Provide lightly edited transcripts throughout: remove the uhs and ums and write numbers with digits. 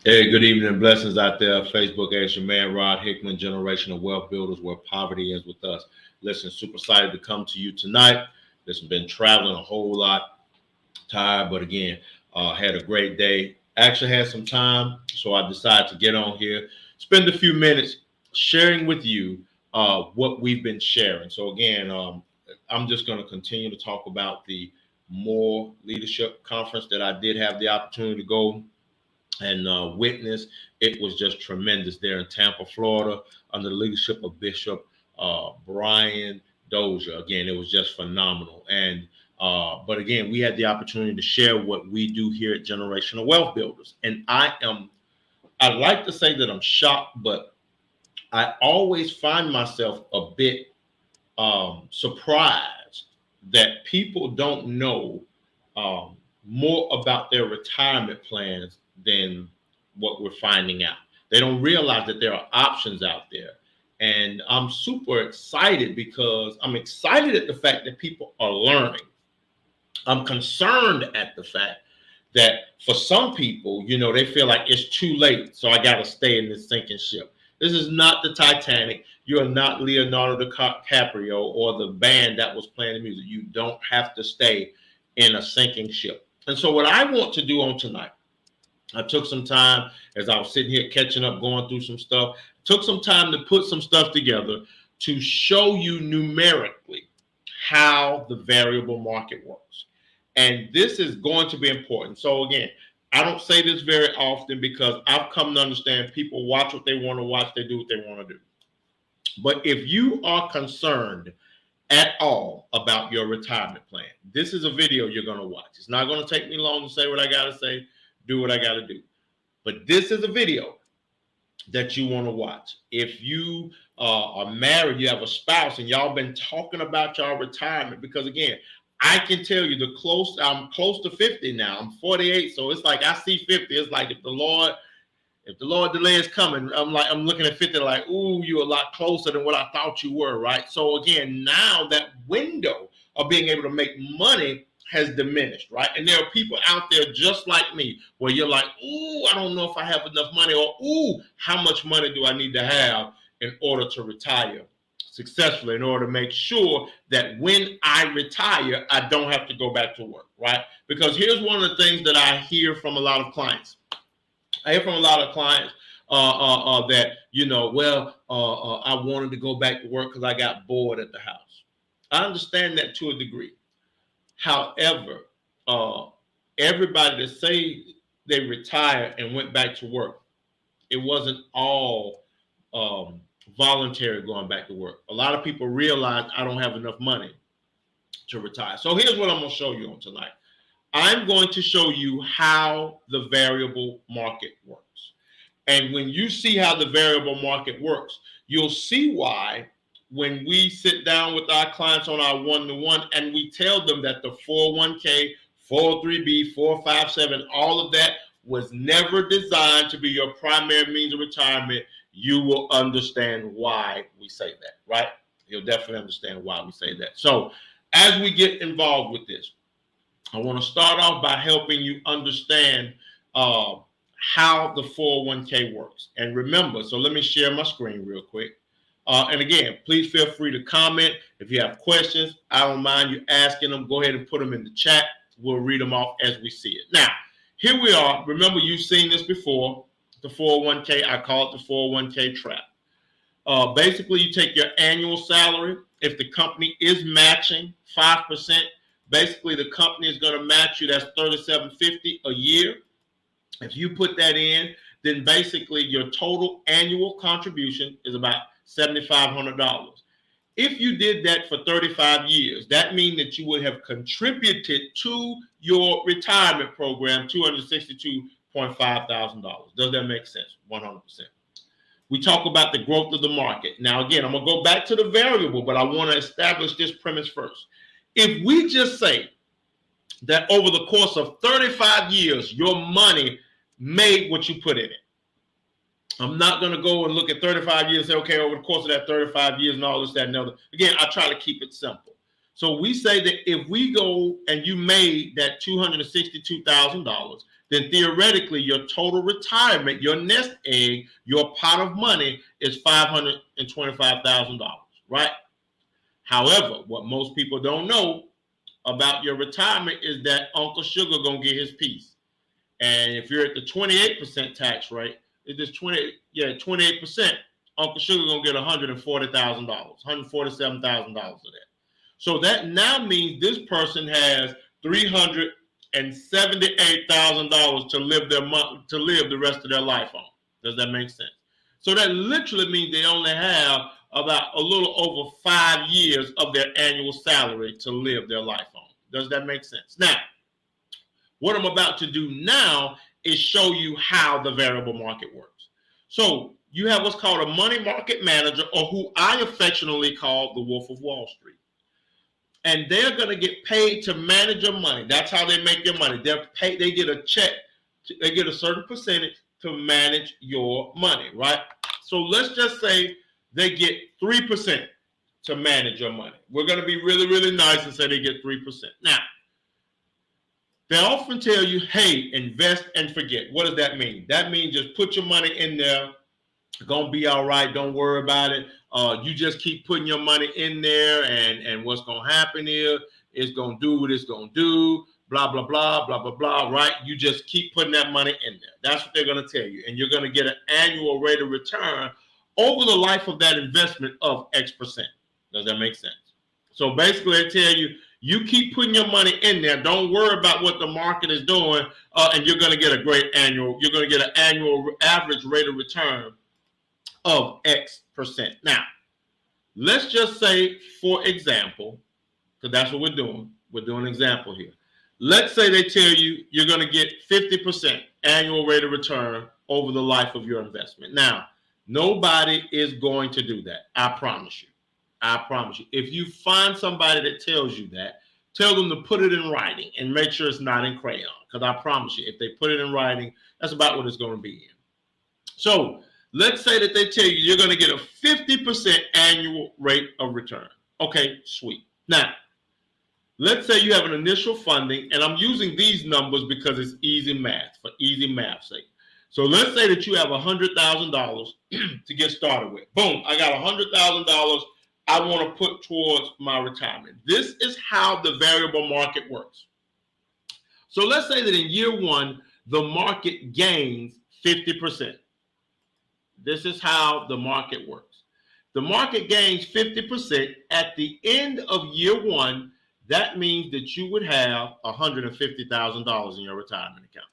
Hey, good evening and blessings out there. Facebook as your man, Rod Hickman, generational wealth builders, where poverty is with us. Listen, super excited to come to you tonight. Listen, been traveling a whole lot, tired, but again, had a great day. Actually had some time, so I decided to get on here, spend a few minutes sharing with you what we've been sharing. So again, I'm just going to continue to talk about the More Leadership Conference that I did have the opportunity to go and witness. It was just tremendous there in Tampa, Florida, under the leadership of Bishop Brian Dozier. Again, it was just phenomenal. And but again, we had the opportunity to share what we do here at Generational Wealth Builders. And I'd like to say that I'm shocked, but I always find myself a bit surprised that people don't know um, more about their retirement plans than what we're finding out. They don't realize that there are options out there. And I'm super excited because I'm excited at the fact that people are learning. I'm concerned at the fact that for some people, they feel like it's too late, so I got to stay in this sinking ship. This is not the Titanic. You are not Leonardo DiCaprio or the band that was playing the music. You don't have to stay in a sinking ship. And so, what I want to do on tonight, I took some time as I was sitting here catching up, going through some stuff, took some time to put some stuff together to show you numerically how the variable market works. And this is going to be important. So again, I don't say this very often because I've come to understand people watch what they want to watch, they do what they want to do. But if you are concerned at all about your retirement plan, this is a video you're going to watch. It's not going to take me long to say what I got to say, do what I got to do. But this is a video that you want to watch. If you are married, you have a spouse, and y'all been talking about y'all retirement, because again, I can tell you I'm close to 50 now. I'm 48, so it's like I see 50. It's like if the Lord delay is coming, I'm looking at 50 like, ooh, you're a lot closer than what I thought you were, right? So again, now that window of being able to make money has diminished, right? And there are people out there just like me where you're like, ooh, I don't know if I have enough money, or ooh, how much money do I need to have in order to retire successfully, in order to make sure that when I retire, I don't have to go back to work, right? Because here's one of the things that I hear from a lot of clients. I hear from a lot of clients that, I wanted to go back to work because I got bored at the house. I understand that to a degree. However, everybody that say they retired and went back to work, it wasn't all voluntary going back to work. A lot of people realize I don't have enough money to retire. So here's what I'm going to show you on tonight. I'm going to show you how the variable market works. And when you see how the variable market works, you'll see why when we sit down with our clients on our one-to-one and we tell them that the 401k, 403b, 457, all of that was never designed to be your primary means of retirement, you will understand why we say that, right? You'll definitely understand why we say that. So as we get involved with this, I want to start off by helping you understand how the 401k works. And remember, so let me share my screen real quick. And again, please feel free to comment. If you have questions, I don't mind you asking them. Go ahead and put them in the chat. We'll read them off as we see it. Now, here we are. Remember, you've seen this before. The 401k, I call it the 401k trap. Basically, you take your annual salary. If the company is matching 5%, basically the company is going to match you. That's $37.50 a year. If you put that in, then basically your total annual contribution is about $7,500. If you did that for 35 years, that means that you would have contributed to your retirement program $262.5 thousand. Does that make sense? 100%. We talk about the growth of the market. Now, again, I'm going to go back to the variable, but I want to establish this premise first. If we just say that over the course of 35 years, your money made what you put in it. I'm not going to go and look at 35 years and say, okay, over the course of that 35 years and all this, that, and other. Again, I try to keep it simple. So we say that if we go and you made that $262,000, then theoretically your total retirement, your nest egg, your pot of money is $525,000, right? However, what most people don't know about your retirement is that Uncle Sugar gonna get his piece. And if you're at the 28% tax rate, it's just 28%, Uncle Sugar gonna get $140,000, $147,000 of that. So that now means this person has $378,000 to live the rest of their life on. Does that make sense? So that literally means they only have about a little over 5 years of their annual salary to live their life on. Does that make sense? Now, what I'm about to do now is show you how the variable market works. So you have what's called a money market manager, or who I affectionately call the Wolf of Wall Street. And they're going to get paid to manage your money. That's how they make their money. They get a check. They get a certain percentage to manage your money, right? So let's just say they get 3% to manage your money. We're going to be really, really nice and say they get 3%. Now, they often tell you, hey, invest and forget. What does that mean? That means just put your money in there. It's going to be all right. Don't worry about it. You just keep putting your money in there, and what's going to happen is it's going to do what it's going to do, blah, blah, blah, blah, blah, blah, right? You just keep putting that money in there. That's what they're going to tell you. And you're going to get an annual rate of return over the life of that investment of X percent. Does that make sense? So basically, they tell you, you keep putting your money in there. Don't worry about what the market is doing, and you're going to get a great annual. You're going to get an annual average rate of return of X percent. Now, let's just say, for example, because that's what we're doing. We're doing an example here. Let's say they tell you you're going to get 50% annual rate of return over the life of your investment. Now, nobody is going to do that. I promise you. I promise you. If you find somebody that tells you that, tell them to put it in writing and make sure it's not in crayon. Because I promise you, if they put it in writing, that's about what it's going to be in. So let's say that they tell you you're going to get a 50% annual rate of return. Okay, sweet. Now, let's say you have an initial funding, and I'm using these numbers because it's easy math, for easy math's sake. So let's say that you have $100,000 to get started with. Boom, I got $100,000 I want to put towards my retirement. This is how the variable market works. So let's say that in year one, the market gains 50%. This is how the market works. The market gains 50%. At the end of year one, that means that you would have $150,000 in your retirement account.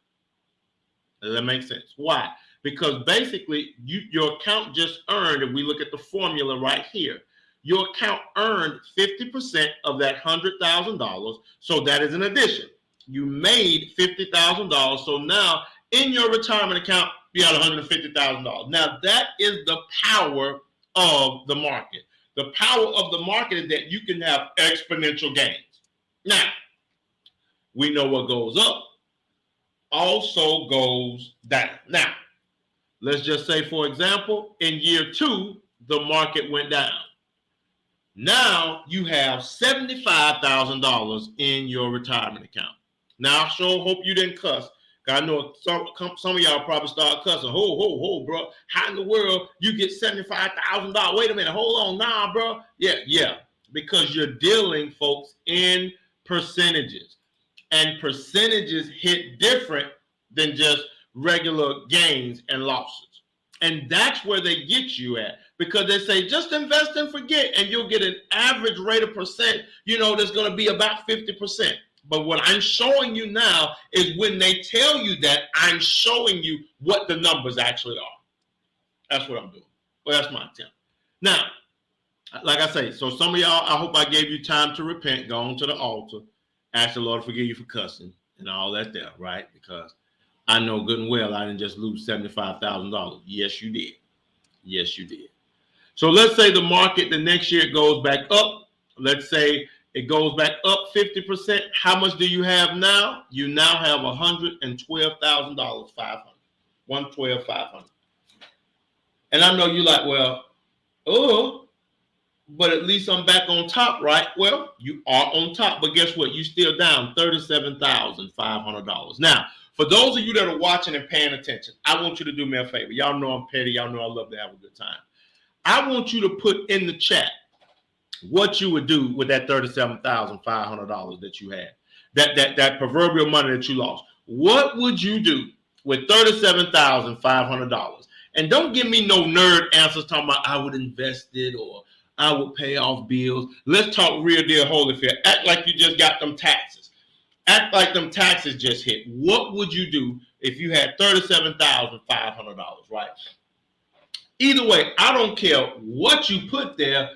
Does that make sense? Why? Because basically, your account just earned, if we look at the formula right here, your account earned 50% of that $100,000. So that is an addition. You made $50,000. So now in your retirement account, you got $150,000. Now that is the power of the market. The power of the market is that you can have exponential gains. Now, we know what goes up also goes down. Now, let's just say, for example, in year two, the market went down. Now you have $75,000 in your retirement account. Now, I sure hope you didn't cuss. I know some of y'all probably start cussing. Ho, bro. How in the world you get $75,000? Wait a minute. Hold on. Nah, bro. Yeah. Because you're dealing, folks, in percentages. And percentages hit different than just regular gains and losses. And that's where they get you at, because they say just invest and forget, and you'll get an average rate of percent, that's going to be about 50%. But what I'm showing you now is when they tell you that, I'm showing you what the numbers actually are. That's what I'm doing. Well, that's my attempt. Now, like I say, so some of y'all, I hope I gave you time to repent, go on to the altar, ask the Lord to forgive you for cussing and all that there, right? Because I know good and well I didn't just lose $75,000. Yes, you did. Yes, you did. So let's say the market the next year goes back up. Let's say it goes back up 50%. How much do you have now? You now have $112,500. $112,500. And I know you're like, well, but at least I'm back on top, right? Well, you are on top, but guess what? You still down $37,500. Now, For those of you that are watching and paying attention, I want you to do me a favor. Y'all know I'm petty. Y'all know I love to have a good time. I want you to put in the chat what you would do with that $37,500 that you had, that proverbial money that you lost. What would you do with $37,500? And don't give me no nerd answers talking about I would invest it or I would pay off bills. Let's talk real deal Holyfield. Act like you just got them taxes. Act like them taxes just hit. What would you do if you had $37,500, right? Either way, I don't care what you put there.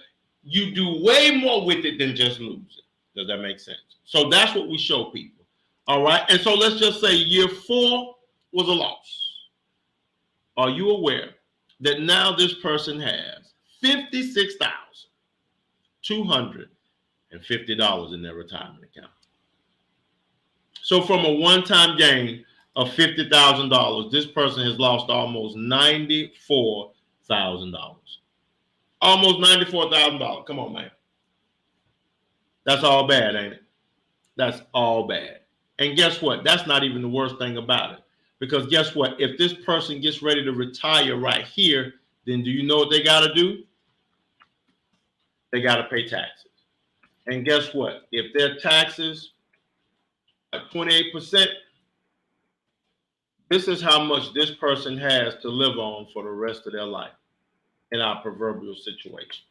You do way more with it than just lose it. Does that make sense? So that's what we show people. All right. And so let's just say year 4 was a loss. Are you aware that now this person has $56,250 in their retirement account? So from a one-time gain of $50,000, this person has lost almost $94,000. Almost $94,000. Come on, man. That's all bad, ain't it? That's all bad. And guess what? That's not even the worst thing about it. Because guess what? If this person gets ready to retire right here, then do you know what they got to do? They got to pay taxes. And guess what? If their taxes are 28%, this is how much this person has to live on for the rest of their life in our proverbial situation.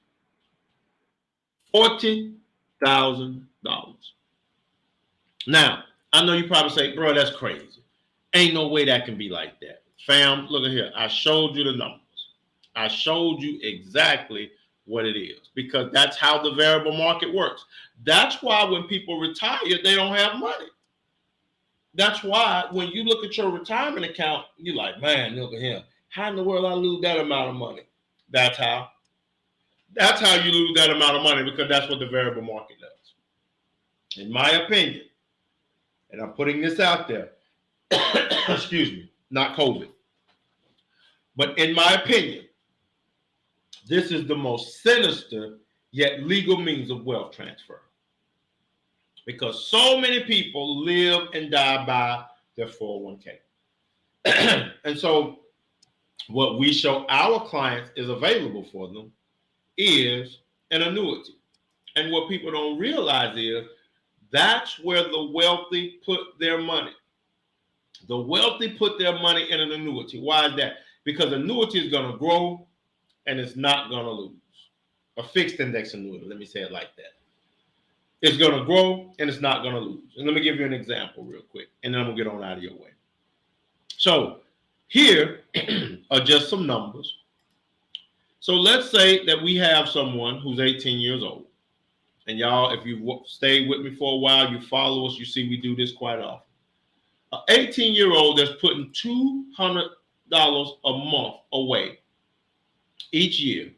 $40,000. Now, I know you probably say, bro, that's crazy. Ain't no way that can be like that. Fam, look at here. I showed you the numbers. I showed you exactly what it is because that's how the variable market works. That's why when people retire, they don't have money. That's why when you look at your retirement account, you're like, man, look at him. How in the world I lose that amount of money? That's how. That's how you lose that amount of money because that's what the variable market does. In my opinion, and I'm putting this out there, excuse me, not COVID, but in my opinion, this is the most sinister yet legal means of wealth transfer. Because so many people live and die by their 401k. And so what we show our clients is available for them is an annuity. And what people don't realize is that's where the wealthy put their money. The wealthy put their money in an annuity. Why is that? Because annuity is going to grow and it's not going to lose. A fixed index annuity, let me say it like that. It's going to grow and it's not going to lose. And let me give you an example real quick, and then I'm going to get on out of your way. So here are just some numbers. So let's say that we have someone who's 18 years old. And y'all, if you've stayed with me for a while, you follow us, you see we do this quite often. An 18-year-old that's putting $200 a month away each year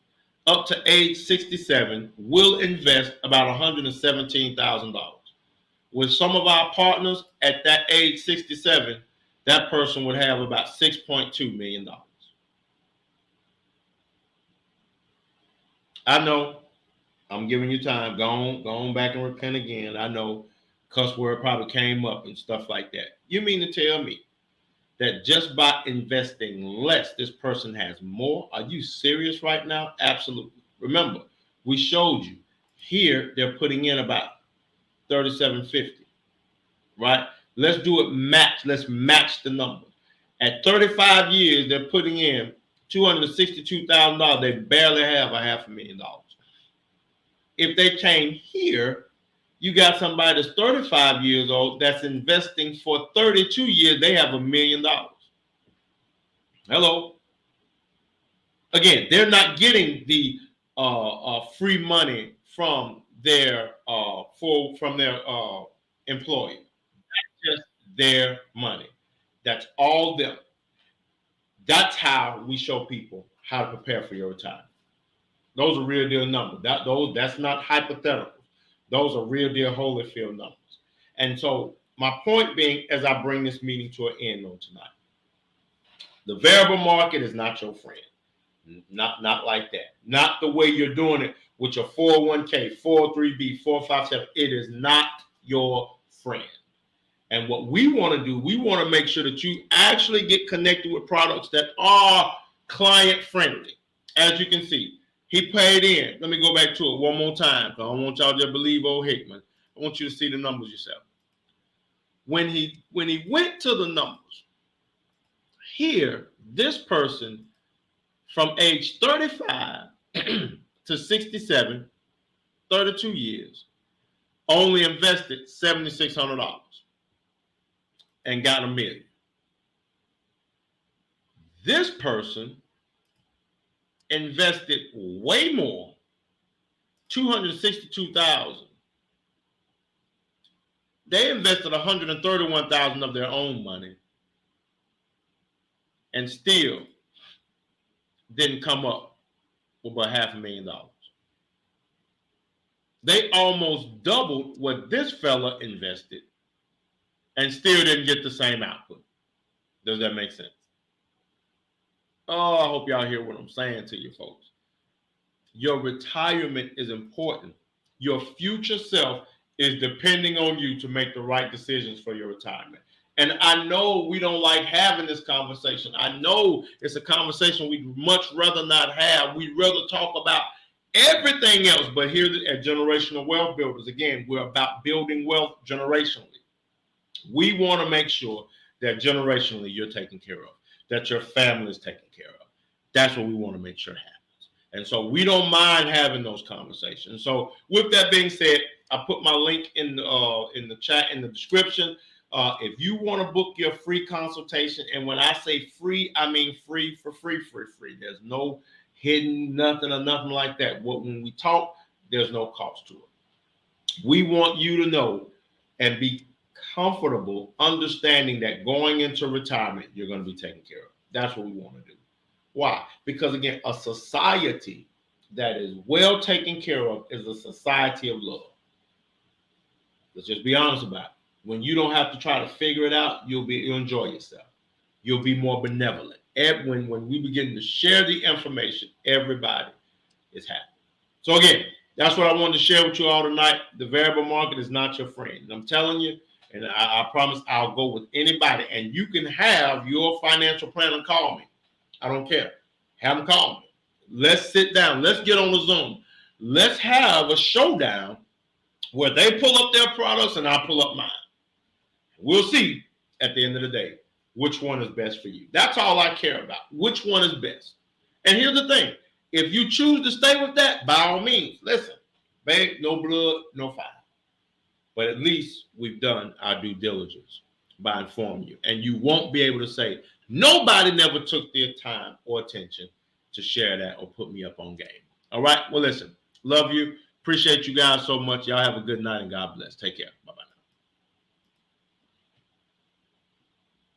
up to age 67 will invest about $117,000. With some of our partners at that age 67, that person would have about $6.2 million. I know I'm giving you time. Go on back and repent again. I know cuss word probably came up and stuff like that. You mean to tell me that just by investing less, this person has more? Are you serious right now? Absolutely. Remember, we showed you here they're putting in about $37.50, right? Let's do it match. Let's match the number. At 35 years, they're putting in $262,000. They barely have $500,000. If they came here, you got somebody that's 35 years old that's investing for 32 years. They have $1 million. Hello. Again, they're not getting the free money from their employer. That's just their money. That's all them. That's how we show people how to prepare for your retirement. Those are real deal numbers. That's not hypothetical. Those are real deal Holyfield numbers. And so my point being, as I bring this meeting to an end on tonight, the variable market is not your friend. Not like that. Not the way you're doing it with your 401k, 403b, 457. It is not your friend. And what we want to do, we want to make sure that you actually get connected with products that are client friendly. As you can see, he paid in. Let me go back to it one more time, because I don't want y'all to believe old Hickman. I want you to see the numbers yourself. When he went to the numbers, here, this person from age 35 to 67, 32 years, only invested $7,600 and got $1 million. This person invested way more, $262,000. They invested $131,000 of their own money and still didn't come up with about $500,000. They almost doubled what this fella invested and still didn't get the same output. Does that make sense? Oh, I hope y'all hear what I'm saying to you folks. Your retirement is important. Your future self is depending on you to make the right decisions for your retirement. And I know we don't like having this conversation. I know it's a conversation we'd much rather not have. We'd rather talk about everything else. But here at Generational Wealth Builders, again, we're about building wealth generationally. We want to make sure that generationally you're taken care of, that your family is taken care of. That's what we want to make sure happens. And so we don't mind having those conversations. So with that being said, I put my link in the chat, in the description. If you want to book your free consultation, and when I say free, I mean free for free. There's no hidden nothing or nothing like that. When we talk, there's no cost to it. We want you to know and be comfortable understanding that going into retirement, you're going to be taken care of. That's what we want to do. Why? Because again, a society that is well taken care of is a society of love. Let's just be honest about it. When you don't have to try to figure it out, you'll enjoy yourself. You'll be more benevolent. When we begin to share the information, everybody is happy. So again, that's what I wanted to share with you all tonight. The variable market is not your friend. And I'm telling you, and I promise I'll go with anybody. And you can have your financial planner call me. I don't care. Have them call me. Let's sit down. Let's get on the Zoom. Let's have a showdown where they pull up their products and I pull up mine. We'll see at the end of the day which one is best for you. That's all I care about. Which one is best? And here's the thing. If you choose to stay with that, by all means, listen, babe, no blood, no fire. But at least we've done our due diligence by informing you. And you won't be able to say, nobody never took their time or attention to share that or put me up on game. All right? Well, listen, love you. Appreciate you guys so much. Y'all have a good night and God bless. Take care. Bye-bye.